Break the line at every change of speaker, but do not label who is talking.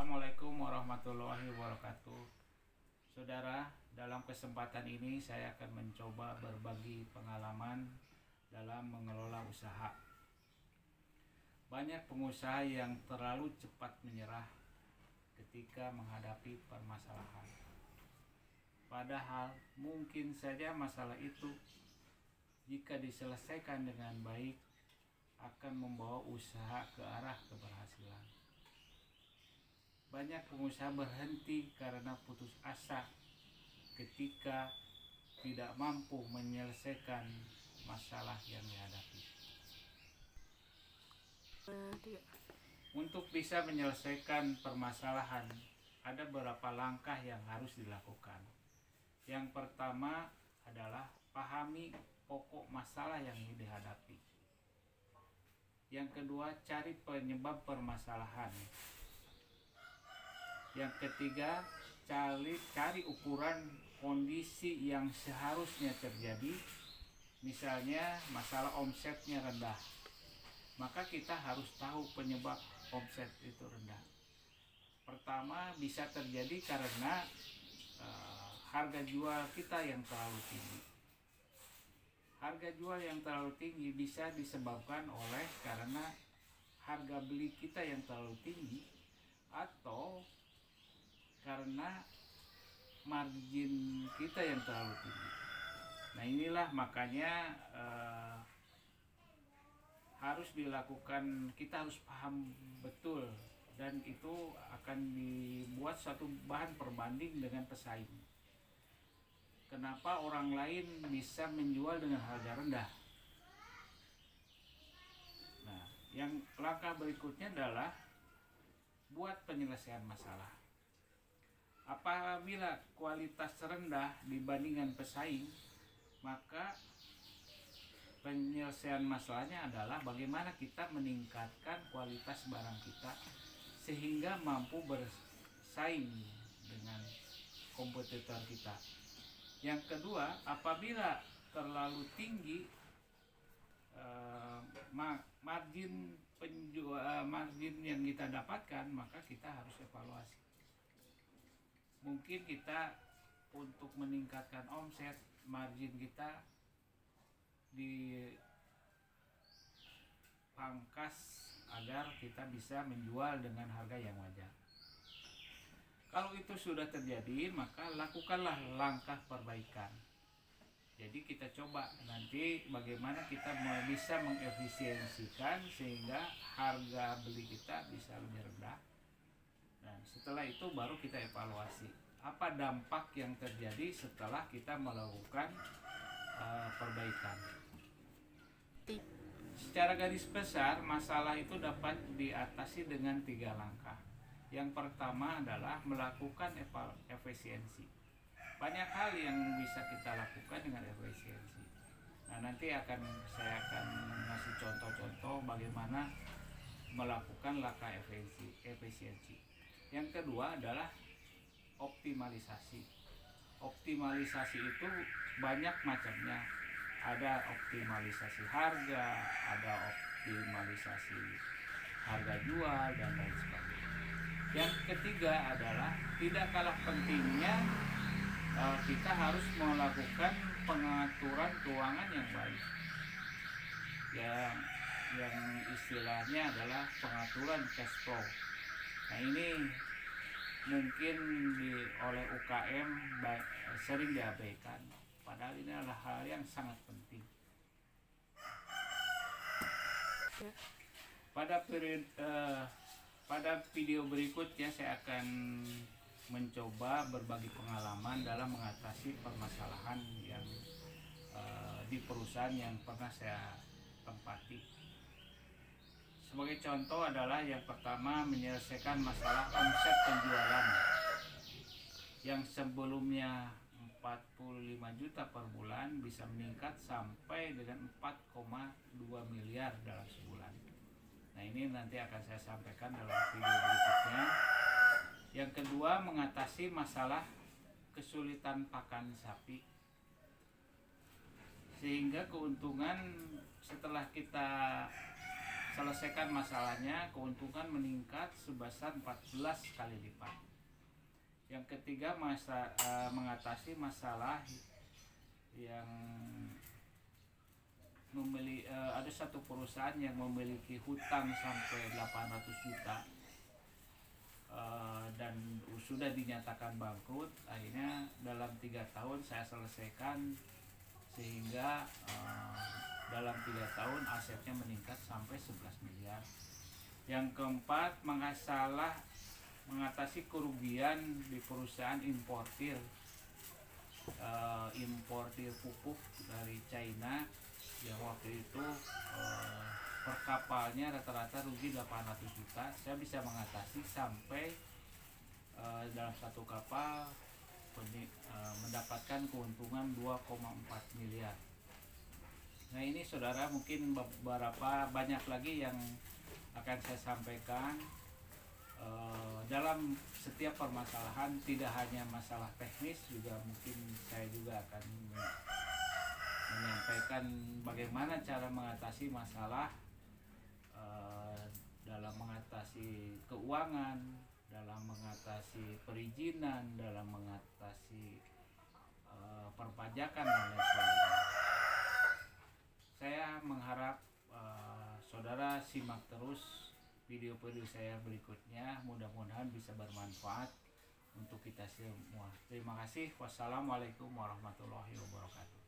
Assalamualaikum warahmatullahi wabarakatuh. Saudara, dalam kesempatan ini saya akan mencoba berbagi pengalaman dalam mengelola usaha. Banyak pengusaha yang terlalu cepat menyerah ketika menghadapi permasalahan. Padahal mungkin saja masalah itu jika diselesaikan dengan baik akan membawa usaha ke arah keberhasilan. Banyak pengusaha berhenti karena putus asa ketika tidak mampu menyelesaikan masalah yang dihadapi. Untuk bisa menyelesaikan permasalahan, ada beberapa langkah yang harus dilakukan. Yang pertama adalah pahami pokok masalah yang dihadapi. Yang kedua, cari penyebab permasalahan. Yang ketiga, cari ukuran kondisi yang seharusnya terjadi. Misalnya masalah omsetnya rendah, maka kita harus tahu penyebab omset itu rendah. Pertama, bisa terjadi karena harga jual kita yang terlalu tinggi. Harga jual yang terlalu tinggi bisa disebabkan oleh karena harga beli kita yang terlalu tinggi atau karena margin kita yang terlalu tinggi. Nah, inilah makanya harus dilakukan, kita harus paham betul, dan itu akan dibuat suatu bahan perbanding dengan pesaing. Kenapa orang lain bisa menjual dengan harga rendah? Nah, yang langkah berikutnya adalah buat penyelesaian masalah. Apabila kualitas rendah dibandingkan pesaing, maka penyelesaian masalahnya adalah bagaimana kita meningkatkan kualitas barang kita sehingga mampu bersaing dengan kompetitor kita. Yang kedua, apabila terlalu tinggi margin yang kita dapatkan, maka kita harus evaluasi. Mungkin kita untuk meningkatkan omset, margin kita dipangkas agar kita bisa menjual dengan harga yang wajar. Kalau itu sudah terjadi, maka lakukanlah langkah perbaikan. Jadi kita coba nanti bagaimana kita bisa mengefisiensikan sehingga harga beli kita bisa lebih rendah. Dan setelah itu baru kita evaluasi apa dampak yang terjadi setelah kita melakukan perbaikan. Secara garis besar, masalah itu dapat diatasi dengan 3 langkah. Yang pertama adalah melakukan efisiensi. Banyak hal yang bisa kita lakukan dengan efisiensi. Nah, nanti saya akan ngasih contoh-contoh bagaimana melakukan langkah efisiensi. Yang kedua adalah optimalisasi. Optimalisasi itu banyak macamnya. Ada optimalisasi harga, ada optimalisasi harga jual, dan lain sebagainya. Yang ketiga adalah tidak kalah pentingnya kita harus melakukan pengaturan keuangan yang baik. Yang istilahnya adalah pengaturan cash flow. Nah, ini mungkin oleh UKM sering diabaikan, padahal ini adalah hal yang sangat penting. Pada video berikutnya saya akan mencoba berbagi pengalaman dalam mengatasi permasalahan yang di perusahaan yang pernah saya tempati. Sebagai contoh adalah yang pertama, menyelesaikan masalah omset penjualan yang sebelumnya 45 juta per bulan bisa meningkat sampai dengan 4,2 miliar dalam sebulan. Nah, ini nanti akan saya sampaikan dalam video berikutnya. Yang kedua, mengatasi masalah kesulitan pakan sapi sehingga keuntungan setelah kita selesaikan masalahnya, keuntungan meningkat sebesar 14 kali lipat. Yang ketiga, mengatasi masalah yang ada satu perusahaan yang memiliki hutang sampai 800 juta dan sudah dinyatakan bangkrut. Akhirnya dalam 3 tahun saya selesaikan, sehingga dalam 3 tahun asetnya meningkat sampai 11 miliar. Yang keempat, mengatasi kerugian di perusahaan importir pupuk dari China yang waktu itu per kapalnya rata-rata rugi 800 juta. Saya bisa mengatasi sampai dalam satu kapal mendapatkan keuntungan 2,4 miliar. Nah ini saudara, mungkin beberapa banyak lagi yang akan saya sampaikan. Dalam setiap permasalahan, tidak hanya masalah teknis, juga mungkin saya juga akan menyampaikan bagaimana cara mengatasi masalah dalam mengatasi keuangan, dalam mengatasi perizinan, dalam mengatasi perpajakan dan lain sebagainya. Saya mengharap saudara simak terus video-video saya berikutnya, mudah-mudahan bisa bermanfaat untuk kita semua. Terima kasih. Wassalamualaikum warahmatullahi wabarakatuh.